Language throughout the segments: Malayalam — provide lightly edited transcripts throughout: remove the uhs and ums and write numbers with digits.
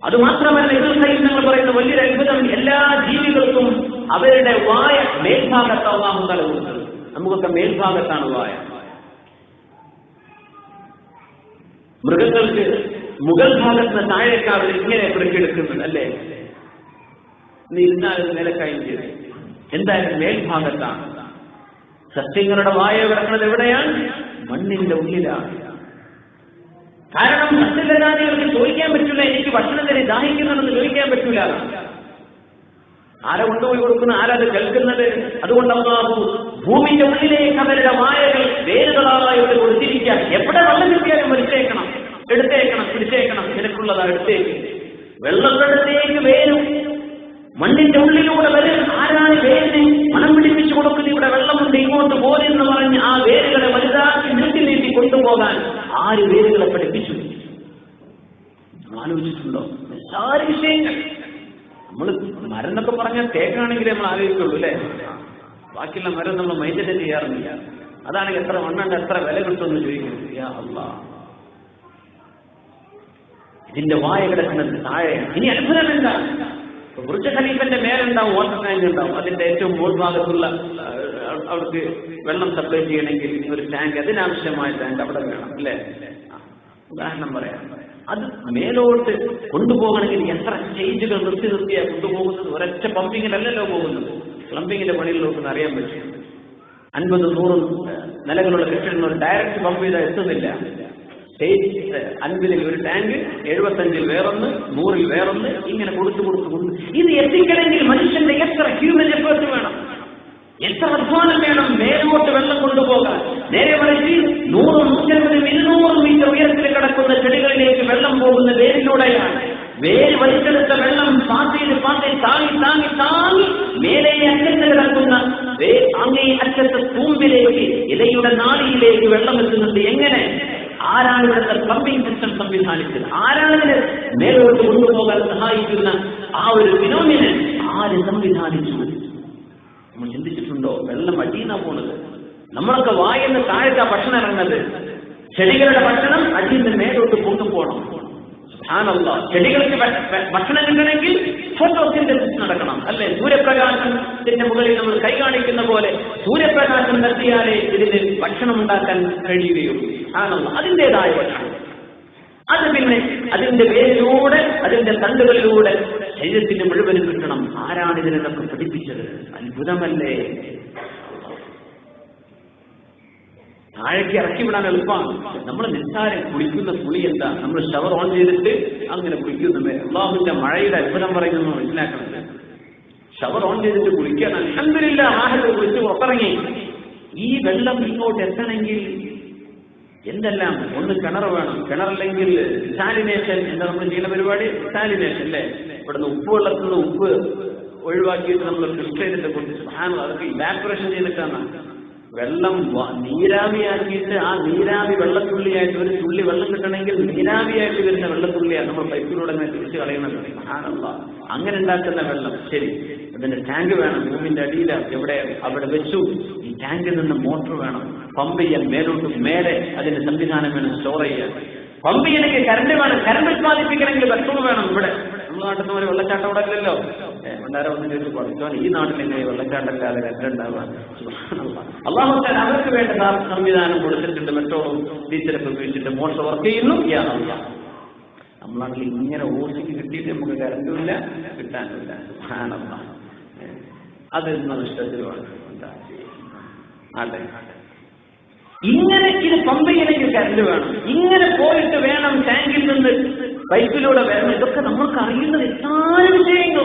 അതുമാത്രമല്ല, ഇബ്നുൽ ഖയ്യിം തങ്ങൾ പറയുന്ന വലിയൊരു അത്ഭുതം, എല്ലാ ജീവികൾക്കും അവരുടെ വായ മേൽഭാഗത്ത് അല്ലാഹു തആല കൊടുത്തത്. നമുക്കൊക്കെ മേൽഭാഗത്താണ് വായ. മൃഗങ്ങൾക്ക് മുകൾ ഭാഗത്ത് നിന്ന് താഴേക്ക് അവർ ഇങ്ങനെ പിറക്കെടുക്കുന്നത് അല്ലേ? ഇരുന്നാൽ നിലക്കായും ചെയ്തു. എന്തായാലും മേൽഭാഗത്താണ്. സസ്യങ്ങളുടെ വായ കിടക്കുന്നത് എവിടെയാണ്? മണ്ണിന്റെ ഉള്ളിലാണ്. കാരണം സസ്യലതാദികൾക്ക് ചോദിക്കാൻ പറ്റില്ല, എനിക്ക് ഭക്ഷണത്തിന് ദാഹിക്കുന്നുണ്ടെന്ന് ചോദിക്കാൻ പറ്റില്ല. ആരെ കൊണ്ടുപോയി കൊടുക്കുന്ന, ആരത് കേൾക്കുന്നത്? അതുകൊണ്ട് അല്ലാഹു ഭൂമിന്റെ ഉള്ളിലേക്ക് അവരുടെ വായകൾ വേരുകളായിട്ട് കൊടുത്തിരിക്കാൻ. എവിടെ വെള്ളം കിട്ടിയാലും വലിച്ചേക്കണം, എടുത്തേക്കണം, പിടിച്ചേക്കണം, നിനക്കുള്ളതാ എടുത്തേക്ക്. വെള്ളത്തിനടുത്തേക്ക് വേരും മണ്ണിന്റെ ഉള്ളിലൂടെ വരും. ആരാണ് വേരിനെ മണം പിടിപ്പിച്ചു കൊടുക്കുന്നത്? ഇവിടെ വെള്ളമുണ്ട്, ഇങ്ങോട്ട് പോരെന്ന് പറഞ്ഞ് ആ വേരുകളെ വലുതാക്കി നീട്ടി കൊണ്ടുപോകാൻ ആര് വേരുകളെ പഠിപ്പിച്ചു? ആലോചിച്ചിട്ടുണ്ടോ? നിസ്സാര വിഷയങ്ങൾ. നമ്മൾ മരന്നൊക്കെ പറഞ്ഞാൽ തേക്കാണെങ്കിൽ നമ്മൾ ആലോചിക്കുള്ളൂ അല്ലേ? ബാക്കിയുള്ള മരം നമ്മൾ മൈൻഡ് ചെയ്യാറില്ല. അതാണെങ്കിൽ എത്ര മണ്ണുണ്ട്, എത്ര വില കിട്ടുമെന്ന് ചോദിക്കുന്നത്. യാ അല്ലാഹ്, ഇതിന്റെ വായ കിടക്കുന്നത് താഴെ. ഇനി അത്ഭുതം എന്താ? ബുർജ് ഖലീഫന്റെ മേലുണ്ടാവും വാട്ടർ ടാങ്ക് ഉണ്ടാവും. അതിന്റെ ഏറ്റവും മുൾഭാഗത്തുള്ള അവർക്ക് വെള്ളം സപ്ലൈ ചെയ്യണമെങ്കിൽ ഒരു ടാങ്ക്, അതിനാവശ്യമായ ടാങ്ക് അവിടെ വേണം അല്ലേ? ഉദാഹരണം പറയാം. അത് മേലോട്ട് കൊണ്ടുപോകണമെങ്കിൽ എത്ര സ്റ്റേജുകൾ നിർത്തിയാണ് കൊണ്ടുപോകുന്നത്? ഒരൊറ്റ പമ്പിങ്ങിലല്ലല്ലോ പോകുന്നത്. പ്ലംബിങ്ങിന്റെ പണിയിൽ നോക്കുന്ന അറിയാൻ പറ്റും. 50-100 നിലകളുള്ള കെട്ടിടങ്ങൾ ഡയറക്റ്റ് പമ്പ് ചെയ്താൽ എത്തുന്നില്ല. സ്റ്റേജ് 50 ഒരു ടാങ്ക്, 75 വേറൊന്ന്, 100 വേറൊന്ന്, ഇങ്ങനെ കൊടുത്തു. ഇത് എത്തിക്കണമെങ്കിൽ മനുഷ്യന്റെ എത്ര ഹ്യൂമൻ എഫേർട്ട് വേണം, എത്ര അധ്വാനം വേണം മേലോട്ട് വെള്ളം കൊണ്ടുപോകാൻ. നേരെ മറിച്ച് 100, 150, 200 മീറ്റർ ഉയരത്തിൽ കിടക്കുന്ന ചെടികളിലേക്ക് വെള്ളം പോകുന്ന വേരിലൂടെയാണ്. വേര് വലിച്ചെടുത്ത വെള്ളം താങ്ങി മേലെ അറ്റത്ത് കിടക്കുന്ന അങ്ങേ അറ്റത്തെ തൂമ്പിലേക്ക്, ഇലയുടെ നാളിയിലേക്ക് വെള്ളം എത്തുന്നുണ്ട്. എങ്ങനെ? ആരാണ് ഇവിടുത്തെ പ്ലംബിംഗ് സിസ്റ്റം സംവിധാനിച്ചത്? ആരാണിതിന് മേലോട്ട് കൊണ്ടുപോകാൻ സഹായിക്കുന്ന ആ ഒരു ഫിനോമിനൻ ആര് സംവിധാനിച്ചു? നമ്മൾ ചിന്തിച്ചിട്ടുണ്ടോ? വെള്ളം അടിയുന്ന പോണത്. നമ്മളൊക്കെ വായെന്ന് താഴത്തെ ഭക്ഷണം ഇറങ്ങുന്നത്. ചെടികളുടെ ഭക്ഷണം അടിയിൽ നിന്ന് മേലോട്ട് കൊണ്ടുപോകണം. സുബ്ഹാനല്ലാഹ്. ചെടികൾക്ക് ഭക്ഷണം കിട്ടണമെങ്കിൽ ഫോട്ടോസിന്തസിസ് നടക്കണം അല്ലെ? സൂര്യപ്രകാശത്തിന്റെ മുകളിൽ നമ്മൾ കൈ കാണിക്കുന്ന പോലെ സൂര്യപ്രകാശം നിർത്തിയാലേ ഇതിന് ഭക്ഷണം ഉണ്ടാക്കാൻ കഴിയുകയുള്ളൂ. സുബ്ഹാനല്ലാഹ്. അതിൻ്റെതായ ഭക്ഷണം. അത് പിന്നെ അതിന്റെ വേരിലൂടെ, അതിന്റെ തണ്ടുകളിലൂടെ ശരീരത്തിന് മുഴുവനും കിട്ടണം. ആരാണ് ഇതിനൊക്കെ പഠിപ്പിച്ചത്? അത്ഭുതമല്ലേ? താഴേക്ക് ഇറക്കി വിടാൻ എളുപ്പമാണ്. നമ്മൾ നിസ്സാരം കുളിക്കുന്ന കുളി എന്താ? നമ്മൾ ഷവർ ഓൺ ചെയ്തിട്ട് അങ്ങനെ കുളിക്കുന്നു. അല്ലാഹുവിന്റെ മഴയുടെ അത്ഭുതം പറയുന്നത് മനസ്സിലാക്കണം. ഷവർ ഓൺ ചെയ്തിട്ട് കുളിക്കാൻ അൽഹംദുലില്ലാഹ് ആഹ്ലു കുളിച്ച് പുറത്തിറങ്ങി. ഈ വെള്ളം ഇങ്ങോട്ട് എത്തണമെങ്കിൽ എന്തെല്ലാം? ഒന്ന് കിണർ വേണം. കിണറല്ലെങ്കിൽ സാലിനേഷൻ എന്താ നമ്മൾ ചെയ്യുന്ന പരിപാടി? സാലിനേഷൻ അല്ലേ? ഇവിടുന്ന് ഉപ്പ് വെള്ളത്തിൽ നിന്ന് ഉപ്പ് ഒഴിവാക്കിയിട്ട് നമ്മൾ ഫിൽറ്റർ ചെയ്തിട്ട് കൊടുത്തു. അതൊക്കെ ഇവാപറേഷൻ ചെയ്തിട്ടാണ് വെള്ളം നീരാവിയാക്കിയിട്ട് ആ നീരാവി വെള്ളത്തുള്ളിയായിട്ട് ഒരു തുള്ളി വെള്ളം കിട്ടണമെങ്കിൽ നീരാവിയായിട്ട് വരുന്ന വെള്ളത്തുള്ളിയാണ് നമ്മൾ പൈപ്പിലൂടെ അങ്ങനെ തിരിച്ച് കളയണത്. അങ്ങനെ ഉണ്ടാക്കുന്ന വെള്ളം. ശരി, അതിന്റെ ടാങ്ക് വേണം. ഭൂമിന്റെ അടിയിലാണ് എവിടെ അവിടെ വെച്ചു. ഈ ടാങ്കിൽ നിന്ന് മോട്ടർ വേണം. പമ്പ് ചെയ്യാൻ മേലോട്ട് മേലെ അതിന്റെ സംവിധാനം വേണം. സ്റ്റോർ ചെയ്യാൻ പമ്പ് ചെയ്യണമെങ്കിൽ കറണ്ട് വേണം. കറണ്ട് ഉത്പാദിപ്പിക്കണമെങ്കിൽ പെട്രോൾ വേണം. ഇവിടെ നമ്മുടെ നാട്ടിൽ നിന്ന് ഒരു വെള്ളച്ചാട്ടം അവിടെ ഇല്ലല്ലോ. ഉണ്ടാരം ഒന്ന് ചോദിച്ചു പഠിച്ചോ, ഈ നാട്ടിൽ എങ്ങനെ വെള്ളച്ചാട്ടമില്ലാതെ കറണ്ട് ഉണ്ടാവാൻ? അല്ലാഹു തആല അവർക്ക് വേണ്ട സംവിധാനം കൊടുത്തിട്ടുണ്ട്. മെട്രോളും ഡീസലൊക്കെ ഉപയോഗിച്ചിട്ട് മോട്ടർ വർക്ക് ചെയ്യുന്നു. നമ്മുടെ നാട്ടിൽ ഇങ്ങനെ ഓസിക്ക് കിട്ടിയിട്ട് നമുക്ക് കറണ്ടുമില്ല, കിട്ടാനുമില്ല. സുബ്ഹാനല്ലാഹ്. അത് ഇഷ്ടത്തിലുമാണ്. അതെ, ഇങ്ങനെ ഇത് പമ്പ് ചെയ്യണമെങ്കിൽ കറണ്ട് വേണം. ഇങ്ങനെ പോയിട്ട് വേണം ടാങ്കിൽ നിന്ന് പൈപ്പിലൂടെ വരണം. ഇതൊക്കെ നമ്മൾക്ക് അറിയുന്ന നിസ്സാര വിഷയങ്ങൾ.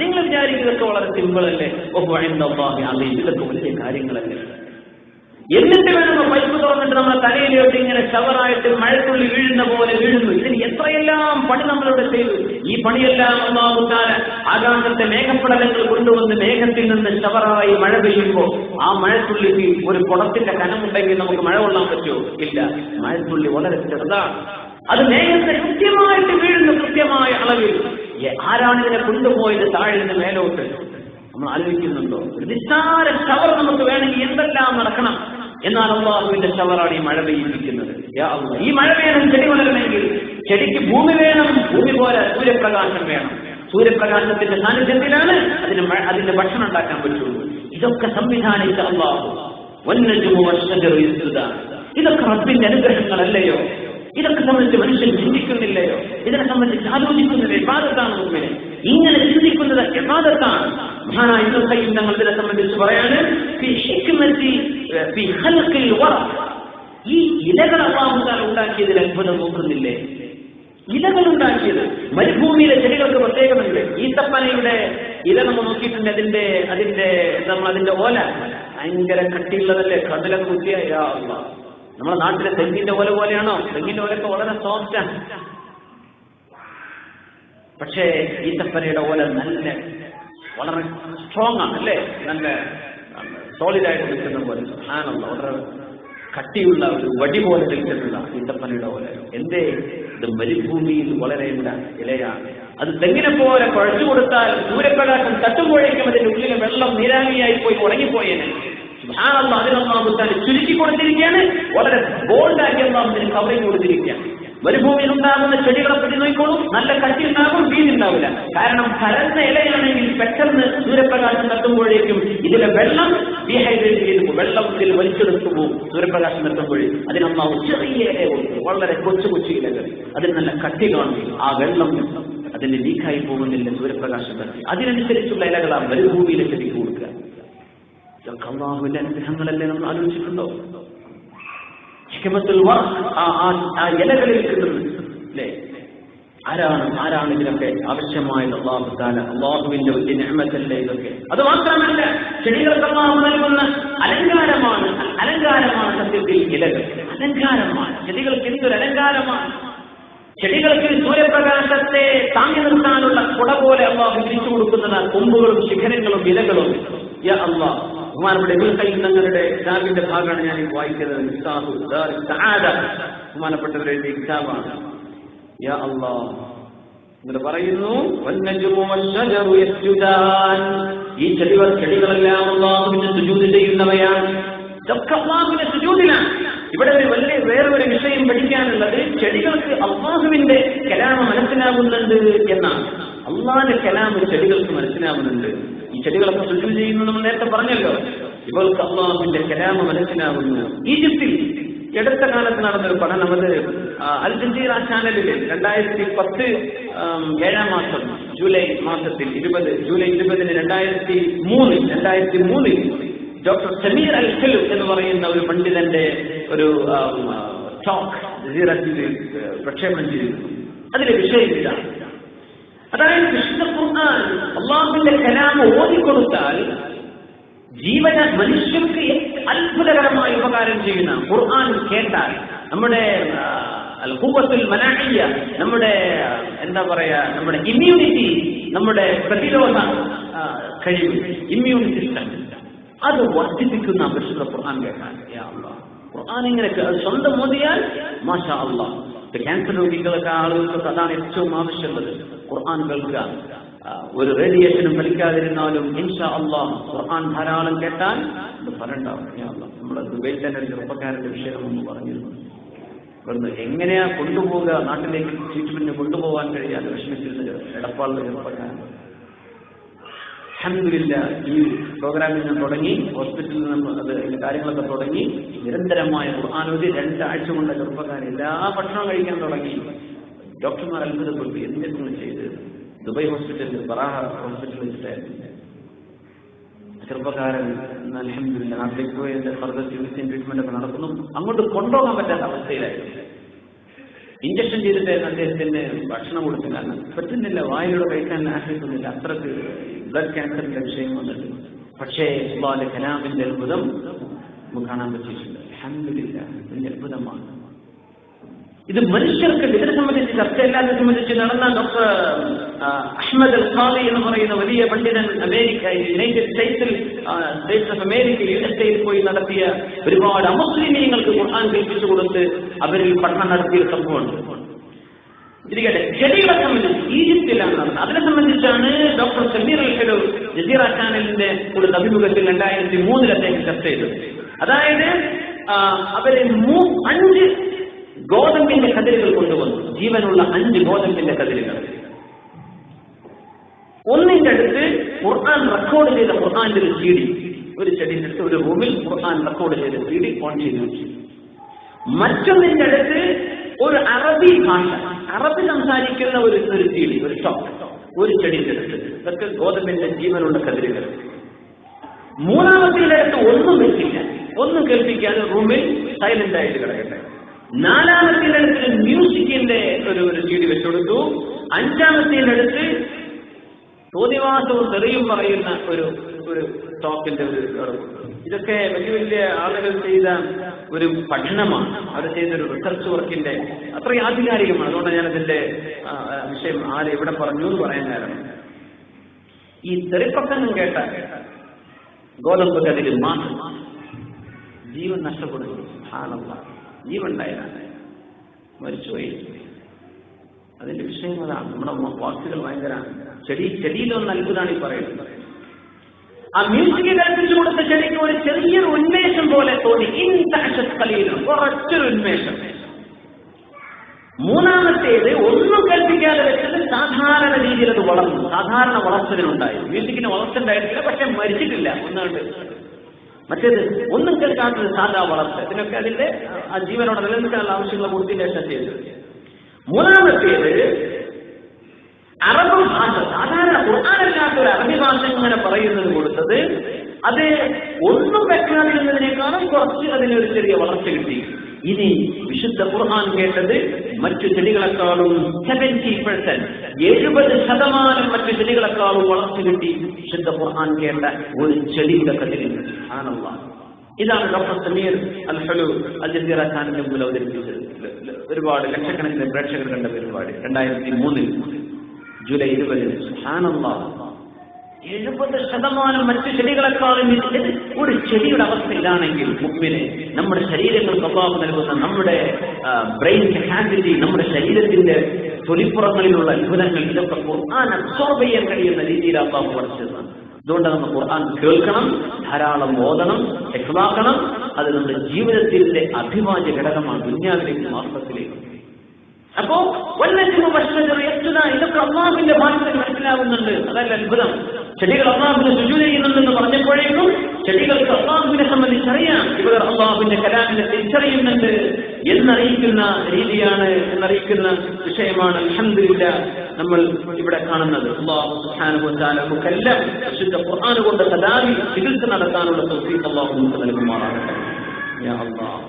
നിങ്ങൾ വിചാരിക്കുന്നതൊക്കെ വളരെ സിമ്പിൾ അല്ലേ? ഇതൊക്കെ വലിയ കാര്യങ്ങളല്ലേ? എന്നിട്ട് വേണം പൈപ്പ് തുറന്നിട്ട് നമ്മുടെ തലയിലോട്ട് ഇങ്ങനെ ഷവറായിട്ട് മഴത്തുള്ളി വീഴുന്ന പോലെ വീഴുന്നു. ഇതിന് എത്രയെല്ലാം പണി നമ്മളിവിടെ ചെയ്തു. ഈ പണിയെല്ലാം അല്ലാഹു തആല ആകാശത്തെ മേഘപ്പടലങ്ങൾ കൊണ്ടുവന്ന് മേഘത്തിൽ നിന്ന് ഷവറായി മഴ പെയ്യുമ്പോൾ ആ മഴത്തുള്ളിക്ക് ഒരു കുടത്തിന്റെ കനമുണ്ടെങ്കിൽ നമുക്ക് മഴ കൊള്ളാൻ പറ്റുമോ? ഇല്ല. മഴത്തുള്ളി വളരെ ചെറുതാണ്. അത് മേഘത്തെ കൃത്യമായിട്ട് വീഴുന്ന കൃത്യമായ അളവിൽ. ആരാണ് ഇതിനെ കൊണ്ടുപോയത് താഴെ നിന്ന് മേലോട്ട്? നമ്മൾ ആലോചിക്കുന്നുണ്ടോ? ഒരു നിസ്സാര ഷവർ നമുക്ക് വേണമെങ്കിൽ എന്തെല്ലാം നടക്കണം. എന്നാൽ അല്ലാഹുവിന്റെ ഷവറാണ് ഈ മഴ പെയ്യിപ്പിക്കുന്നത്. ഈ മഴ വേണം ചെടി വളരണമെങ്കിൽ. ചെടിക്ക് ഭൂമി വേണം, ഭൂമി പോലെ സൂര്യപ്രകാശം വേണം. സൂര്യപ്രകാശത്തിന്റെ സാന്നിധ്യത്തിലാണ് അതിന്റെ ഭക്ഷണം ഉണ്ടാക്കാൻ പറ്റുള്ളൂ. ഇതൊക്കെ സംവിധാനിച്ച അല്ലാഹു. വന്നജുമു വശജറു യസ്ജുദാൻ. ഇതൊക്കെ റബ്ബിന്റെ അനുഗ്രഹങ്ങളല്ലയോ? ഇതൊക്കെ സംബന്ധിച്ച് മനുഷ്യൻ ചിന്തിക്കുന്നില്ലയോ? ഇതിനെ സംബന്ധിച്ച് ആലോചിക്കുന്നില്ല. ഇബാദത്താണ് മുഅ്മിനെ. ഇങ്ങനെ ചിന്തിക്കുന്നത് ഇബാദത്താണ്. മഹാനായ ഇബ്നുൽ ഖയ്യിം തങ്ങൾ ഇതിനെ സംബന്ധിച്ച് പറയാണ്, ഫീ ഹിക്മതി ഫീ ഖൽഖിൽ വറഖ്. ഈ ഇലകൾ അല്ലാഹു തആല ഉണ്ടാക്കിയതിൽ അത്ഭുതം നോക്കുന്നില്ലേ? ഇലകൾ ഉണ്ടാക്കിയത്. മരുഭൂമിയിലെ ചെടികൾക്ക് പ്രത്യേകമുണ്ട്. ഈത്തപ്പനയുടെ ഇല നമ്മൾ നോക്കിയിട്ടുണ്ട്. അതിന്റെ ഓല ഭയങ്കര കട്ടിയുള്ളതല്ലേ? കടലൊക്കെ കുത്തിയ നമ്മുടെ നാട്ടിലെ തെങ്ങിന്റെ ഓല പോലെയാണോ? തെങ്ങിന്റെ ഓലൊക്കെ വളരെ സോഫ്റ്റാണ്. പക്ഷേ ഈത്തപ്പനയുടെ ഓല വളരെ സ്ട്രോങ് ആണ് അല്ലേ? നല്ല സോളിഡായിട്ട് നിൽക്കുന്ന പോലെ, വളരെ കട്ടിയുള്ള ഒരു വടി പോലെ നിൽക്കുന്നില്ല ഈത്തപ്പനയുടെ ഓല. എന്തേ? ഇത് മരുഭൂമിയിൽ വളരേണ്ട ഇലയാണ്. അത് തെങ്ങിനെ പോലെ കുഴച്ചു കൊടുത്താൽ സൂര്യപ്രകാശം തട്ടുമ്പോഴേക്കും അതിന്റെ ഉള്ളിലെ വെള്ളം നീരാവിയായി പോയി ഉണങ്ങിപ്പോയേനെ. സുബ്ഹാനല്ലാഹ്, അതിനൊന്നാമത്താൽ ചുരുക്കി കൊടുത്തിരിക്കുകയാണ്. വളരെ ബോൾഡാക്കി ഒന്നാമതിന് കവറിങ് കൊടുത്തിരിക്കുകയാണ്. മരുഭൂമിയിൽ ഉണ്ടാകുന്ന ചെടികളെ പറ്റി നോക്കിക്കോളും. നല്ല കട്ടി ഉണ്ടാകും, വീതിണ്ടാവില്ല. കാരണം പരന്ന ഇലയാണെങ്കിൽ പെട്ടെന്ന് സൂര്യപ്രകാശം തട്ടുമ്പോഴേക്കും ഇതിലെ വെള്ളം ഡീഹൈഡ്രേറ്റ് ചെയ്ത് വെള്ളം ഇതിൽ വലിച്ചെടുത്തു പോകും. സൂര്യപ്രകാശം തട്ടുമ്പോഴേ അതിനൊന്നാവും ചെറിയ ഇലയുണ്ട്, വളരെ കൊച്ചു കൊച്ചു ഇലകൾ. അതിന് നല്ല കട്ടി കാണും. ആ വെള്ളം അതിന് ലീക്കായി പോകുന്നില്ല സൂര്യപ്രകാശം തട്ടി. അതിനനുസരിച്ചുള്ള ഇലകളാണ് മരുഭൂമിയിലെ ചെടിക്ക് കൊടുക്കുക. ഇതൊക്കെ അല്ലാഹുവിന്റെ അനുഗ്രഹങ്ങളല്ലേ? നമ്മൾ ആലോചിച്ചിട്ടുണ്ടോ? ആ ഇലകളിൽ കിട്ടുന്നത് അല്ലേ? ആരാണ് ഇതിനൊക്കെ ആവശ്യമായത്? അല്ലാഹു തആല. അല്ലാഹുവിന്റെ വലിയ നിഅമത്തല്ലേ ഇതൊക്കെ? അത് മാത്രമല്ല, ചെടികൾക്ക് അല്ലാഹു നൽകുന്ന അലങ്കാരമാണ് സത്യത്തിൽ ഇലകൾ. അലങ്കാരമാണ് ചെടികൾക്ക്. എന്തൊരു അലങ്കാരമാണ്! ചെടികൾക്ക് സൂര്യപ്രകാശത്തെ താങ്ങി നിർത്താനുള്ള കുട പോലെ അല്ലാഹു വിരിച്ചു കൊടുക്കുന്നതാണ് കൊമ്പുകളും ശിഖരങ്ങളും ഇലകളും. യാ അല്ലാഹ്, ബഹുമാനപ്പെട്ട ഇബ്നുൽ ഖയ്യിം തങ്ങളുടെ കിതാബിന്റെ ഭാഗമാണ് ഞാൻ വായിക്കുന്നത്. മിഫ്താഹു ദാരിസ് സആദ, ബഹുമാനപ്പെട്ടവരുടെ എഴുതിയ കിതാബാണ്. യാ അല്ലാഹ്, എന്നിട്ട് പറയുന്നു, വന്നജുമു വശജറു യസ്ജുദാൻ. ഈ ചെടികളെല്ലാം അല്ലാഹുവിന് സുജൂദ് ചെയ്യുന്നവയാണ്. ഇതൊക്കെ അല്ലാഹുവിന്റെ സുജൂദിലാണ്. ഇവിടെ വേറൊരു വിഷയം പഠിക്കാനുള്ളത്, ചെടികൾക്ക് അല്ലാഹുവിന്റെ കലാമ് മനസ്സിലാകുന്നുണ്ട് എന്നാണ്. അല്ലാഹുവിന്റെ കലാമ് ചെടികൾക്ക് മനസ്സിലാവുന്നുണ്ട്. ഈ ചെടികളൊക്കെ സുജൂദ് ചെയ്യുന്നു നമ്മൾ നേരത്തെ പറഞ്ഞല്ലോ. ഇവർക്ക് അല്ലാഹുവിന്റെ കലാമ് മനസ്സിലാകുന്നു. ഈജിപ്തിൽ അടുത്ത കാലത്ത് നടന്നൊരു പഠനം, അത് അൽ ജസീറ ചാനലിൽ 2010 7-ാം മാസം ജൂലൈ മാസത്തിൽ ജൂലൈ 20 2003 ഡോക്ടർ സമീർ അൽ ഖലു എന്ന് പറയുന്ന ഒരു പണ്ഡിതന്റെ ഒരു ടോക്ക് ജസീറയിൽ പ്രക്ഷേപണം ചെയ്തിരുന്നു. അതിലെ വിഷയം ഇതാണ്. അതായത് വിശുദ്ധ ഖുർആൻ അല്ലാഹുവിന്റെ കലാമ് ഓതിക്കൊടുത്താൽ മനുഷ്യർക്ക് അത്ഭുതകരമായ ഉപകാരം ചെയ്യുന്ന ഖുർആൻ കേട്ടാൽ നമ്മുടെ ഖുവ്വത്തുൽ മനാഇയ്യ, നമ്മുടെ നമ്മുടെ ഇമ്മ്യൂണിറ്റി, നമ്മുടെ പ്രതിരോധ കഴിവ്, ഇമ്മ്യൂൺ സിസ്റ്റം, അത് വർദ്ധിപ്പിക്കുന്ന വിശുദ്ധ ഖുർആൻ കേട്ടാൽ. യാ അല്ലാഹ്, ഖുർആൻ ഇങ്ങനെ സ്വന്തം ഓതിയാൽ മാഷാ അല്ലാഹ്. ക്യാൻസർ രോഗികളൊക്കെ ആളുകൾക്ക് അതാണ് ഏറ്റവും ആവശ്യമുള്ളത്, ഖുർആൻ കേൾക്കുക. ഒരു റേഡിയേഷനും ഫലിക്കാതിരുന്നാലും ഇൻഷാ അല്ലാഹ് ഖുർആൻ ധാരാളം കേട്ടാൽ ഇത് ഫലമുണ്ടാവും. നമ്മുടെ ദുബൈയിൽ തന്നെ ഒരു ചെറുപ്പക്കാരന്റെ വിഷയം ഒന്ന് പറഞ്ഞിരുന്നു. എങ്ങനെയാ കൊണ്ടുപോവുക, നാട്ടിലേക്ക് ട്രീറ്റ്മെന്റിന് കൊണ്ടുപോകാൻ കഴിയാതെ വിഷമിച്ചിരുന്ന എടപ്പാളിലെ ചെറുപ്പക്കാരൻ. അൽഹംദുലില്ലാഹ്, ഈ പ്രോഗ്രാമിൽ നിന്ന് തുടങ്ങി, ഹോസ്പിറ്റലിൽ നിന്ന് കാര്യങ്ങളൊക്കെ തുടങ്ങി, നിരന്തരമായ ഖുർആനോദി 2 ആഴ്ച കൊണ്ട് ചെറുപ്പക്കാരൻ എല്ലാ ഭക്ഷണവും കഴിക്കാൻ തുടങ്ങി. ഡോക്ടർമാർ അത്ഭുതപ്പെട്ടു, എന്തെങ്കിലും ചെയ്ത് ദുബൈ ഹോസ്പിറ്റലിൽ, ബറാഹ ഹോസ്പിറ്റലിൽ വെച്ചിട്ടായിരുന്നു ചെറുപ്പക്കാരൻ. അൽഹംദുലില്ലാഹ് നാട്ടിലേക്ക് പോയി ഫർദർ ചികിത്സയും ട്രീറ്റ്മെന്റ് ഒക്കെ നടക്കുന്നു. അങ്ങോട്ട് കൊണ്ടുപോകാൻ പറ്റാത്ത അവസ്ഥയിലായിരുന്നു. ഇഞ്ചക്ഷൻ ചെയ്തിട്ടായിരുന്നു അദ്ദേഹത്തിന് ഭക്ഷണം കൊടുത്തില്ല, പറ്റുന്നില്ല, വായിലൂടെ കഴിക്കാൻ ആശ്രയിക്കുന്നില്ല, അത്രക്ക് ബ്ലഡ് ക്യാൻസറിന്റെ വിഷയം വന്നിട്ട്. പക്ഷേ അല്ലാഹുവിന്റെ കലാമിന്റെ അത്ഭുതം നമുക്ക് കാണാൻ പറ്റിയിട്ടുണ്ട്. അൽഹംദുലില്ലാഹ്, ഇതിന്റെ അത്ഭുതമാണ് ഇത്. മനുഷ്യർക്ക് ഇതിനെ സംബന്ധിച്ച് ചർച്ചയില്ലാതെ സംബന്ധിച്ച് നടന്ന ഡോക്ടർ അഹ്മദ് അൽ ഖാദി എന്ന് പറയുന്ന വലിയ പണ്ഡിതൻ യുണൈറ്റഡ് സ്റ്റേറ്റ്സിൽ, സ്റ്റേറ്റ്സ് ഓഫ് അമേരിക്ക, USA പോയി നടത്തിയ ഒരുപാട് അമുസ്ലിമീങ്ങൾക്ക് ഖുർആൻ കേൾപ്പിച്ചു കൊടുത്ത് അവരിൽ പഠനം നടത്തിയ സംഭവമുണ്ട്. ഇരിക്കട്ടെ, ചെടികളെ സംബന്ധിച്ച് ഈജിപ്തിലാണ് നടന്നത്. അതിനെ സംബന്ധിച്ചാണ് ഡോക്ടർ സമീർ അൽ ഖലു ജസീറ ചാനലിന്റെ ഒരു അഭിമുഖത്തിൽ 2003 അദ്ദേഹം ചർച്ച ചെയ്തത്. അതായത് അവര് 5 ഗോതമ്പിന്റെ കതിരുകൾ കൊണ്ടുവന്നു. ജീവനുള്ള 5 ഗോതമ്പിന്റെ കതിരുകൾ. ഒന്നിന്റെ അടുത്ത് ഖുർആൻ റെക്കോർഡ് ചെയ്ത ഖുർആന്റെ ഒരു CD, ഒരു ചെടിയുടെ അടുത്ത് ഒരു റൂമിൽ ഖുർആൻ റെക്കോർഡ് ചെയ്ത CD ഓൺ ചെയ്തു വെച്ചു. മറ്റൊന്നിന്റെ അടുത്ത് ഒരു അറബി ഭാഷ, അറബി സംസാരിക്കുന്ന ഒരു CD, ഒരു സ്റ്റോക്ക്, ഒരു ചെടിയുടെ അടുത്ത്. ഇതൊക്കെ ഗോതമ്പിന്റെ ജീവനുള്ള കതിരുകൾ. മൂന്നാമത്തിന്റെ അടുത്ത് ഒന്നും വെച്ചില്ല, ഒന്നും കേൾപ്പിക്കാതെ റൂമിൽ സൈലന്റ് ആയിട്ട് കിടക്കട്ടെ. നാലാമത്തിന്റെ അടുത്ത് മ്യൂസിക്കിന്റെ ഒരു CD വെച്ചുകൊടുത്തു. അഞ്ചാമത്തിന്റെ അടുത്ത് തോന്നിവാസവും തെറിയും പറയുന്ന ഒരു ടോക്കിന്റെ ഒരു. ഇതൊക്കെ വലിയ വലിയ ആളുകൾ ചെയ്ത ഒരു പഠനമാണ്, അവർ ചെയ്തൊരു റിസർച്ച് വർക്കിന്റെ അത്രയും ആധികാരികമാണ്. അതുകൊണ്ട് ഞാനതിന്റെ വിഷയം എവിടെ പറഞ്ഞു എന്ന് പറയാൻ കാരണം, ഈ തെറിപ്പക്കനം കേട്ട ഗോതമ്പ് കതിരിൽ മാത്രം ജീവൻ നഷ്ടപ്പെടുന്നു. ജീവൻ ഉണ്ടായതാണ്, മരിച്ചുപോയി. അതിന്റെ വിഷയം അതാണ്. നമ്മുടെ വാക്കുകൾ ഭയങ്കര ചെടിയിലൊന്ന് അത്ഭുതമാണ് ഈ പറയുന്നത്. ആ മ്യൂസിക് കൽപ്പിച്ചു കൊടുത്ത ചെടിക്ക് ഒരു ചെറിയൊരു ഉന്മേഷം പോലെ തോന്നി. കുറച്ചൊരു ഉന്മേഷം. മൂന്നാമത്തേത് ഒന്നും കൽപ്പിക്കാതെ വെച്ചത് സാധാരണ രീതിയിൽ അത് വളർന്നു. സാധാരണ വളർച്ചതിനുണ്ടായി. മ്യൂസിക്കിന് വളർച്ചയുണ്ടായിട്ടില്ല, പക്ഷെ മരിച്ചിട്ടില്ല. ഒന്നുകൊണ്ട് മറ്റേത് ഒന്നും കേൾക്കാത്തത് സാധാ വളർച്ച. ഇതിനൊക്കെ അതിന്റെ ആ ജീവനോടെ നിലനിൽക്കാനുള്ള ആവശ്യമുള്ള പൂർത്തിന്റെ ചെയ്തത്. മൂന്നാമത്തേത് അറബ് ഭാഷ, സാധാരണ ഖുർആനില്ലാത്ത ഒരു അറബി ഭാഷ ഇങ്ങനെ പറയുന്നത് കൊടുത്തത്. അത് ഒന്നും വെക്കാതിരുന്നതിനേക്കാളും കുറച്ച് അതിനൊരു ചെറിയ വളർച്ച കിട്ടി. ഇനി വിശുദ്ധ ഖുർആൻ കേട്ടത് മറ്റു ചെടികളെക്കാളും 70%, 70% മറ്റു ചെടികളെക്കാളും വളർച്ച കിട്ടി വിശുദ്ധ ഖുർആൻ കേട്ട ഒരു ചെടിയുടെ കതിരിൽ. സുബ്ഹാനല്ലാഹ്. ഇതാണ് ഡോക്ടർ സമീർ അൽ ഹലു അൽ ജസീറ ചാനലിന്റെ മുമ്പിൽ അവതരിപ്പിച്ചത്. ഒരുപാട് ലക്ഷക്കണക്കിന് പ്രേക്ഷകർ കണ്ട പരിപാടി 2003 ജൂലൈ 20. സുബ്ഹാനല്ലാഹ്. 70% മറ്റു ചെടികളെക്കാളും ഒരു ചെടിയുടെ അവസ്ഥ ഇതാണെങ്കിൽ മുഅ്മിനെ, നമ്മുടെ ശരീരങ്ങൾക്ക് അല്ലാഹു നൽകുന്ന നമ്മുടെ ബ്രെയിൻ കപ്പാസിറ്റി, നമ്മുടെ ശരീരത്തിന്റെ തൊലിപ്പുറങ്ങളിലുള്ള അത്ഭുതങ്ങൾ, ഇതൊക്കെ ഖുർആൻ അബ്സോർബ് ചെയ്യാൻ കഴിയുന്ന രീതിയിൽ അല്ലാഹു പഠിച്ചതാണ്. അതുകൊണ്ട് നമ്മൾ ഖുർആൻ കേൾക്കണം, ധാരാളം ഓതണം, ഹിഫ്ളാക്കണം. അത് നമ്മുടെ ജീവിതത്തിന്റെ അഭിവാജ്യ ഘടകമാണ്, ദുനിയാവിലേക്ക് മാർഗത്തിലേക്ക്. അപ്പോ ഇതൊക്കെ അല്ലാഹുവിന്റെ ഭാഷയിൽ മനസ്സിലാവുന്നുണ്ട്. അതല്ല അത്ഭുതം. ചെടികൾ അല്ലാഹുവിനെ സുജൂദ് ചെയ്യുന്നുണ്ടെന്ന് പറഞ്ഞപ്പോഴേക്കും ചെടികൾക്ക് അല്ലാഹുവിനെ സംബന്ധിച്ചറിയാം. ഇവർ അല്ലാഹുവിന്റെ കലാമിനെ തിരിച്ചറിയുന്നുണ്ട് എന്നറിയിക്കുന്ന രീതിയാണ്, എന്നറിയിക്കുന്ന വിഷയമാണ് അൽഹംദുലില്ലാഹ് നമ്മൾ ഇവിടെ കാണുന്നത്. അല്ലാഹു സുബ്ഹാനഹു വ തആല നമുക്കെല്ലാം വിശുദ്ധ ഖുർആൻ കൊണ്ട് സദാവി ചികിത്സ നടത്താനുള്ള തൗഫീഖ് അല്ലാഹു നമുക്ക് നൽകുമാറാകട്ടെ. യാ അല്ലാഹ്.